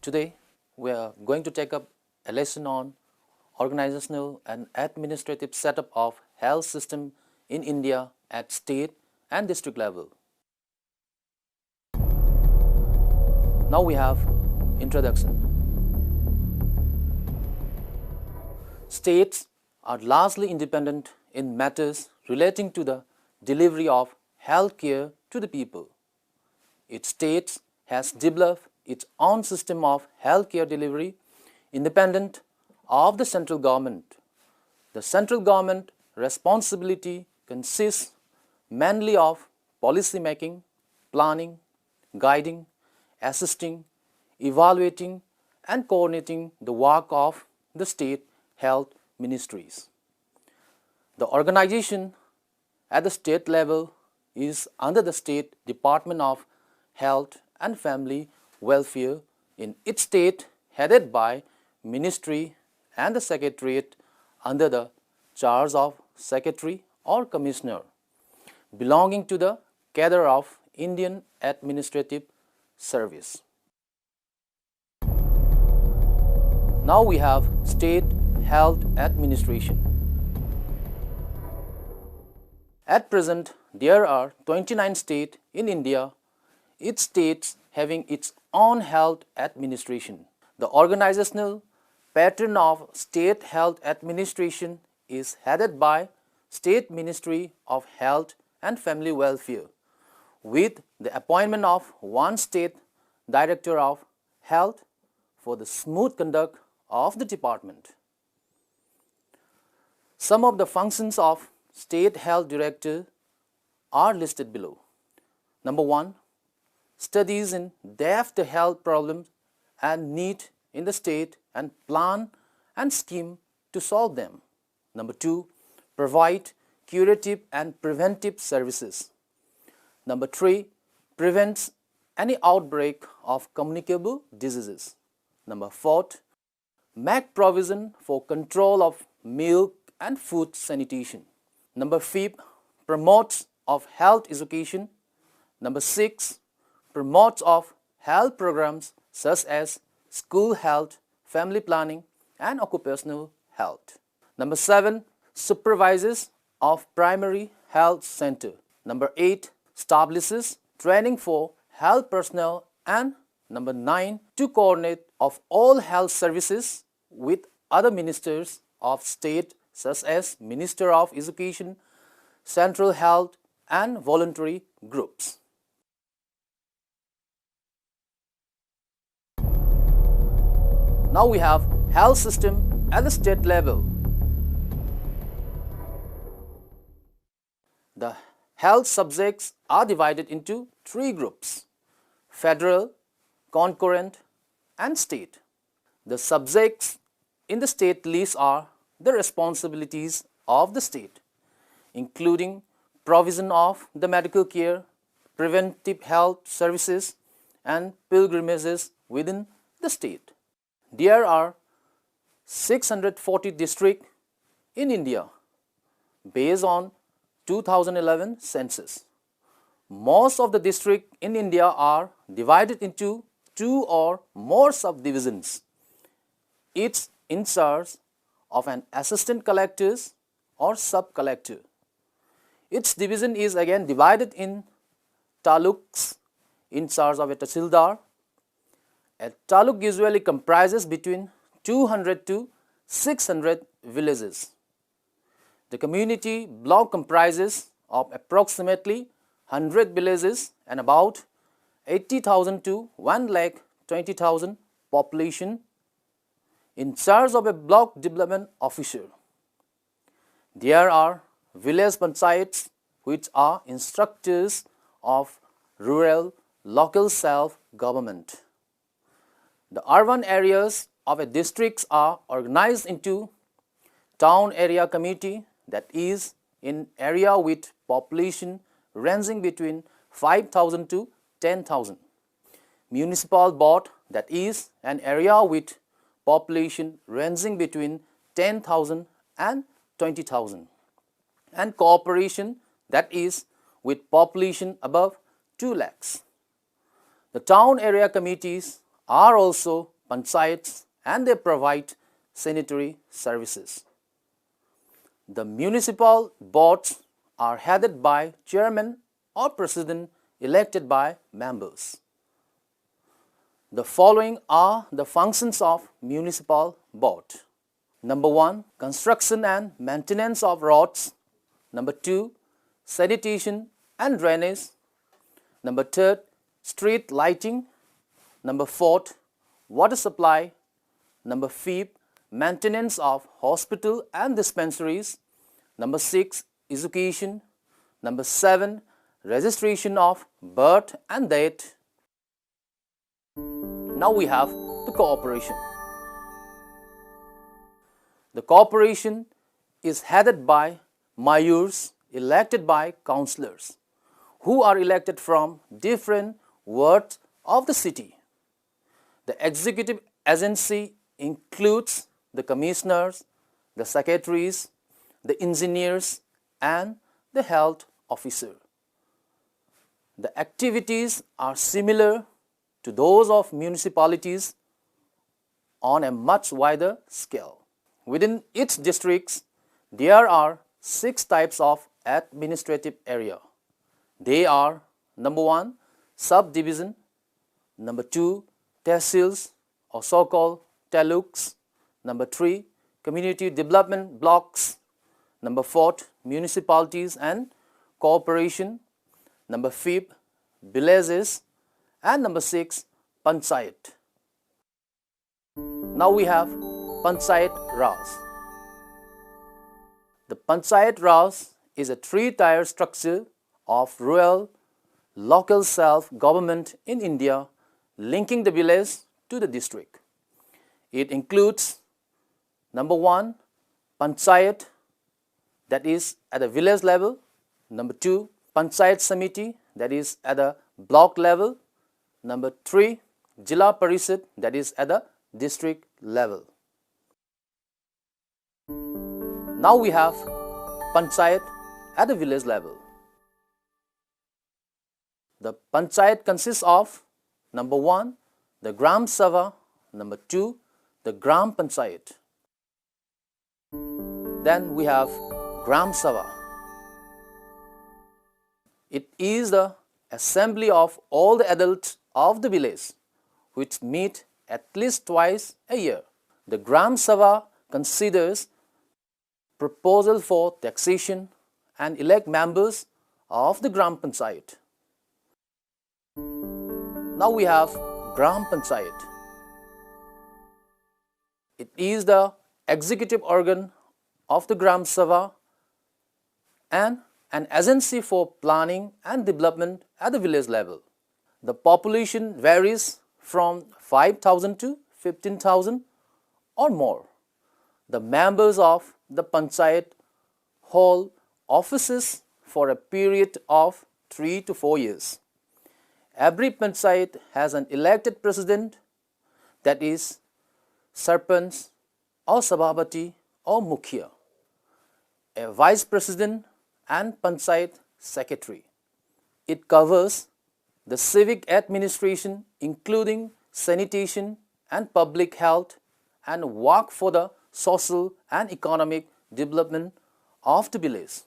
Today we are going to take up a lesson on organizational and administrative setup of health system in India at state and district level. Now we have introduction. States are largely independent in matters relating to the delivery of health care to the people. Each state has developed its own system of health care delivery independent of the central government. The central government responsibility consists mainly of policy making, planning, guiding, assisting, evaluating and coordinating the work of the state health ministries. The organization at the state level is under the State Department of Health and Family Welfare in its state, headed by Ministry and the Secretariat under the charge of Secretary or Commissioner, belonging to the cadre of Indian Administrative Service. Now we have State Health Administration. At present, there are 29 states in India, each state having its own health administration. The organizational pattern of state health administration is headed by State Ministry of Health and Family Welfare, with the appointment of one state director of health for the smooth conduct of the department. Some of the functions of State Health Director are listed below. Number 1, studies in depth the health problems and need in the state and plan and scheme to solve them. Number 2, provide curative and preventive services. Number 3, prevents any outbreak of communicable diseases. Number 4, make provision for control of milk and food sanitation. Number 5, promotes of health education. Number 6, promotes of health programs such as school health, family planning and occupational health. Number 7, supervises of primary health center. Number 8, establishes training for health personnel. And number 9, to coordinate of all health services with other ministers of state such as Minister of Education, Central Health and voluntary groups. Now we have health system at the state level. The health subjects are divided into 3 groups: federal, concurrent and state. The subjects in the state list are the responsibilities of the state, including provision of the medical care, preventive health services and pilgrimages within the state. There are 640 districts in India based on 2011 census. Most of the districts in India are divided into 2 or more subdivisions, each in charge of an assistant collector or sub-collector. Its division is again divided in taluks in charge of a tahsildar. A taluk usually comprises between 200 to 600 villages. The community block comprises of approximately 100 villages and about 80,000 to 1,20,000 population, in charge of a block development officer. There are village panchayats, which are instructors of rural local self-government. The urban areas of a district are organized into town area committee, that is in area with population ranging between 5,000 to 10,000. Municipal board, that is an area with population ranging between 10,000 and 20,000. And corporation, that is with population above 2 lakhs. The town area committees are also panchayats and they provide sanitary services. The municipal boards are headed by chairman or president elected by members. The following are the functions of municipal board. Number 1, construction and maintenance of roads. Number 2, sanitation and drainage. Number 3, street lighting. Number 4, water supply. Number 5, maintenance of hospital and dispensaries. Number 6, education. Number 7, registration of birth and death. Now we have the corporation. The corporation is headed by mayors elected by councillors who are elected from different wards of the city. The executive agency includes the commissioners, the secretaries, the engineers and the health officer. The activities are similar to those of municipalities on a much wider scale. Within its districts, there are 6 types of administrative area. They are number 1, subdivision, number 2, tehsils or so-called taluks, number 3, community development blocks, number 4, municipalities and corporation, number 5, villages, and number 6, panchayat. Now we have Panchayat Raj. The Panchayat Raj is a 3-tier structure of rural local self-government in India linking the village to the district. It includes number 1, Panchayat, that is at the village level. Number 2, Panchayat Samiti, that is at the block level. Number 3, Zila Parishad, that is at the district level. Now we have Panchayat at the village level. The Panchayat consists of number 1, the Gram Sabha, number 2, the Gram Panchayat. Then we have Gram Sabha. It is the assembly of all the adults of the village which meet at least twice a year. The Gram Sabha considers proposal for taxation and elect members of the Gram Panchayat. Now we have Gram Panchayat. It is the executive organ of the Gram Sabha and an agency for planning and development at the village level. The population varies from 5,000 to 15,000 or more. The members of the Panchayat hold offices for a period of 3 to 4 years. Every Panchayat has an elected president, that is Sarpanch or Sabhabati or Mukhya, a vice president and Panchayat secretary. It covers the civic administration including sanitation and public health and work for the social and economic development of the village.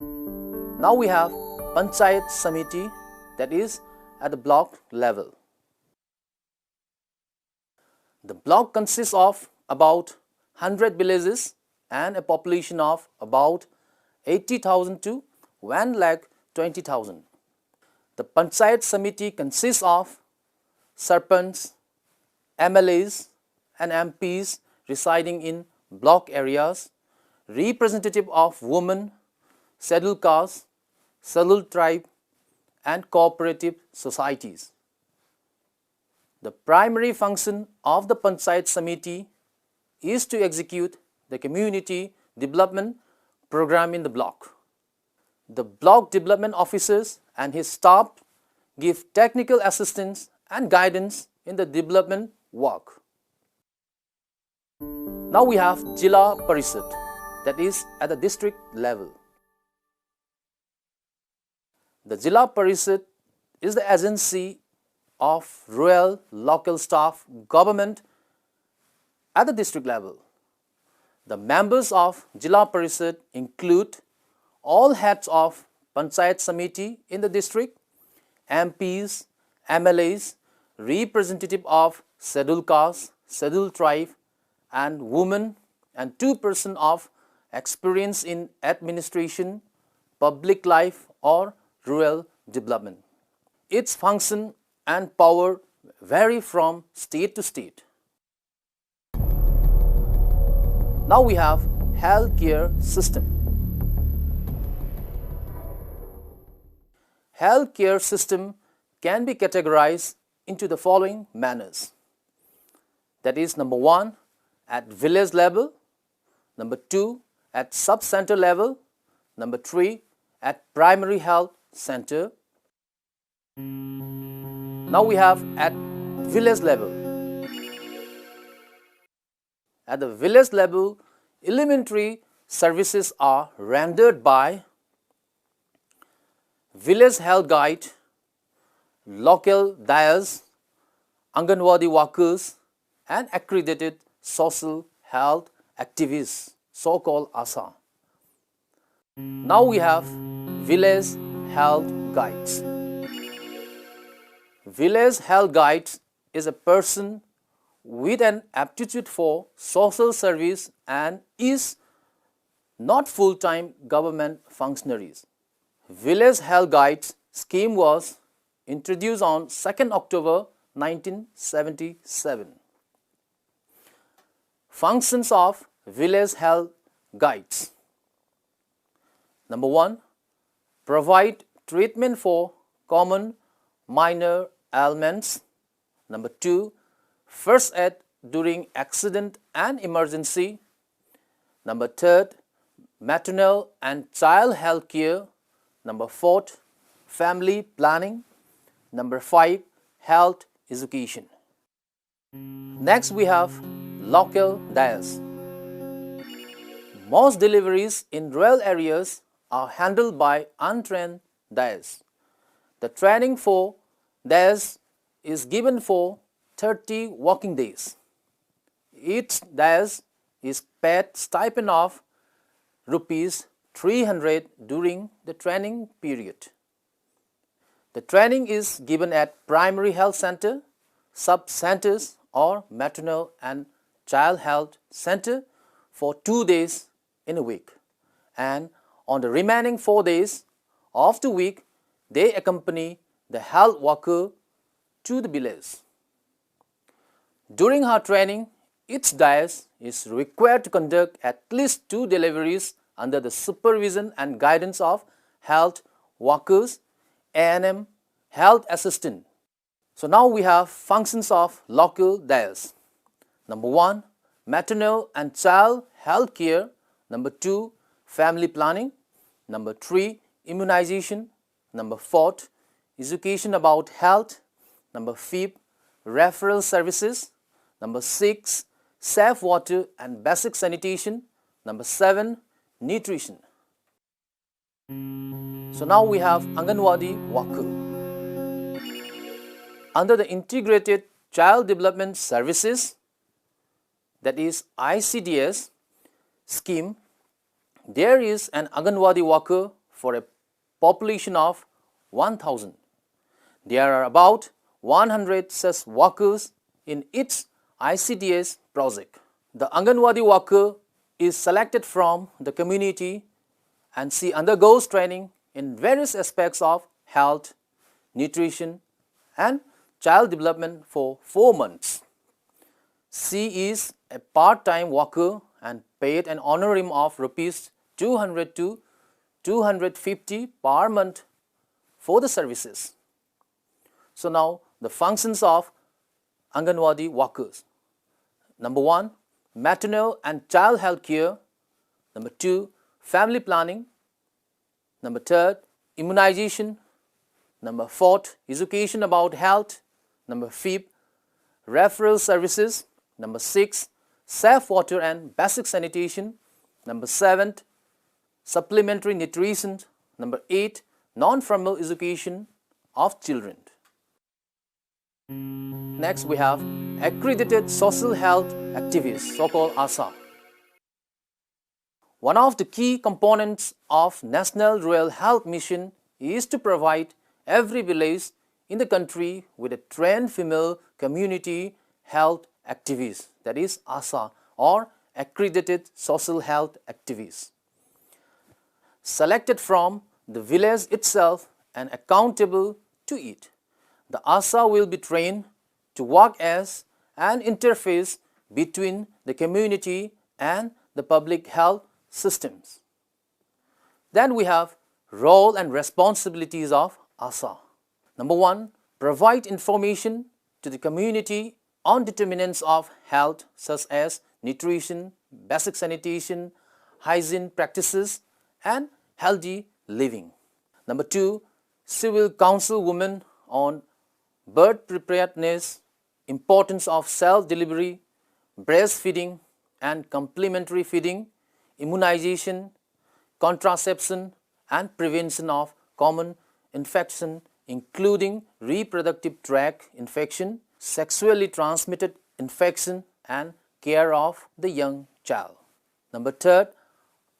Now we have Panchayat Samiti, that is at the block level. The block consists of about 100 villages and a population of about 80,000 to 1,20,000. The Panchayat Samiti consists of Sarpanch, MLAs and MPs residing in block areas, representative of women, scheduled caste, scheduled tribe and cooperative societies. The primary function of the Panchayat Samiti is to execute the community development program in the block. The block development officers and his staff give technical assistance and guidance in the development work. Now we have Zila Parishad, that is at the district level. The Zila Parishad is the agency of rural local staff government at the district level. The members of Zila Parishad include all heads of Panchayat Samiti in the district, MPs, MLAs, representative of scheduled caste, scheduled tribe and women, and 2 persons of experience in administration, public life or rural development. Its function and power vary from state to state. Now we have healthcare system. Healthcare system can be categorized into the following manners. That is, number 1, at village level, number 2, at sub-center level, number 3, at primary health center. Now we have at village level. At the village level, elementary services are rendered by village health guide, local dayas, Anganwadi workers and accredited social health activists, so-called ASHA. Now we have village health guides. Village health guides is a person with an aptitude for social service and is not full-time government functionaries. Village Health Guides scheme was introduced on 2nd October 1977. Functions of Village Health Guides. Number 1, provide treatment for common minor ailments. Number 2, first aid during accident and emergency. Number 3, maternal and child health care. Number 4, family planning. Number 5, health education. Next we have local dayas. Most deliveries in rural areas are handled by untrained dayas. The training for dayas is given for 30 working days. Each dayas is paid stipend of rupees 300 during the training period. The training is given at primary health center, sub-centers or maternal and child health center for 2 days in a week, and on the remaining 4 days of the week they accompany the health worker to the village. During her training, each dayas is required to conduct at least 2 deliveries under the supervision and guidance of health workers, A&M, health assistant. So now we have functions of local dayas. Number 1, maternal and child health care. Number 2, family planning. Number 3, immunization. Number 4, education about health. Number 5, referral services. Number 6, safe water and basic sanitation. Number 7, nutrition. So now we have Anganwadi worker. Under the Integrated Child Development Services, that is ICDS scheme, there is an Anganwadi worker for a population of 1,000. There are about 100 such workers in each ICDS project. The Anganwadi worker is selected from the community and she undergoes training in various aspects of health, nutrition and child development for 4 months. She is a part-time worker and paid an honorarium of rupees 200 to 250 per month for the services. So now the functions of Anganwadi workers. Number 1, maternal and child health care. Number 2, family planning. Number 3, immunization. Number 4, education about health. Number 5, referral services. Number 6, safe water and basic sanitation. Number 7, supplementary nutrition. Number 8, non-formal education of children. Next, we have Accredited Social Health Activists, so-called ASHA. One of the key components of National Rural Health Mission is to provide every village in the country with a trained female community health activist, that is ASHA, or Accredited Social Health Activists, selected from the village itself and accountable to it. The ASHA will be trained to work as an interface between the community and the public health systems. Then we have role and responsibilities of ASHA. Number 1, provide information to the community on determinants of health such as nutrition, basic sanitation, hygiene practices, and healthy living. Number 2, she will counsel women on birth preparedness, importance of self-delivery, breastfeeding and complementary feeding, immunization, contraception, and prevention of common infection including reproductive tract infection, sexually transmitted infection, and care of the young child. Number 3,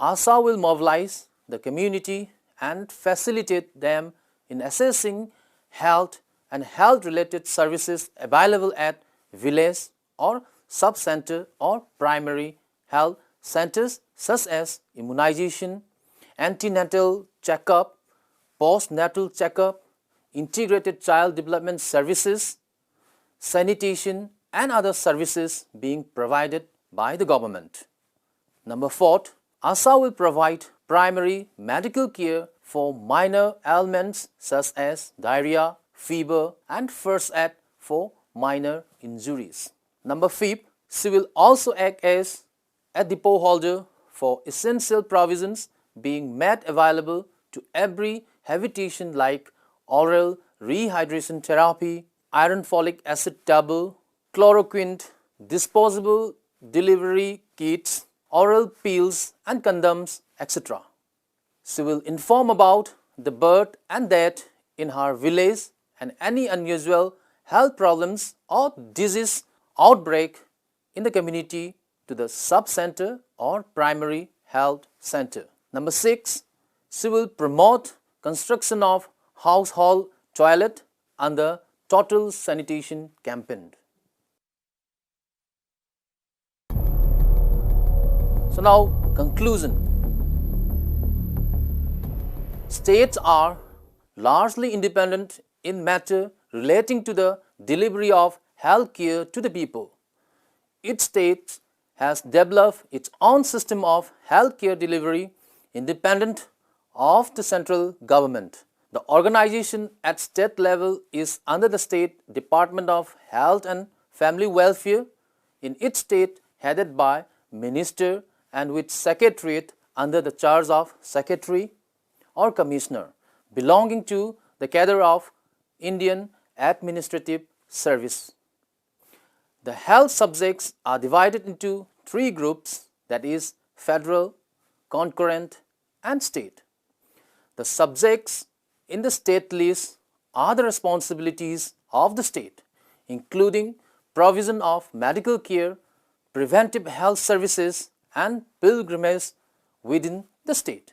ASHA will mobilize the community and facilitate them in assessing health and health-related services available at village or sub-center or primary health centers such as immunization, antenatal checkup, postnatal checkup, integrated child development services, sanitation, and other services being provided by the government. Number 4, ASHA will provide primary medical care for minor ailments such as diarrhea, fever, and first aid for minor injuries. Number 5, she will also act as a depot holder for essential provisions being made available to every habitation like oral rehydration therapy, iron folic acid tablet, chloroquine, disposable delivery kits, oral pills and condoms, etc. She will inform about the birth and death in her village and any unusual health problems or disease outbreak in the community to the sub-center or primary health center. Number 6, she will promote construction of household toilet under total sanitation campaign. So now, conclusion. States are largely independent in matter relating to the delivery of health care to the people. Each state has developed its own system of health care delivery independent of the central government. The organization at state level is under the State Department of Health and Family Welfare, in each state headed by Minister and with Secretariat under the charge of Secretary or Commissioner belonging to the cadre of Indian Administrative Service. The health subjects are divided into 3 groups, that is federal, concurrent, and state. The subjects in the state list are the responsibilities of the state, including provision of medical care, preventive health services, and pilgrimage within the state.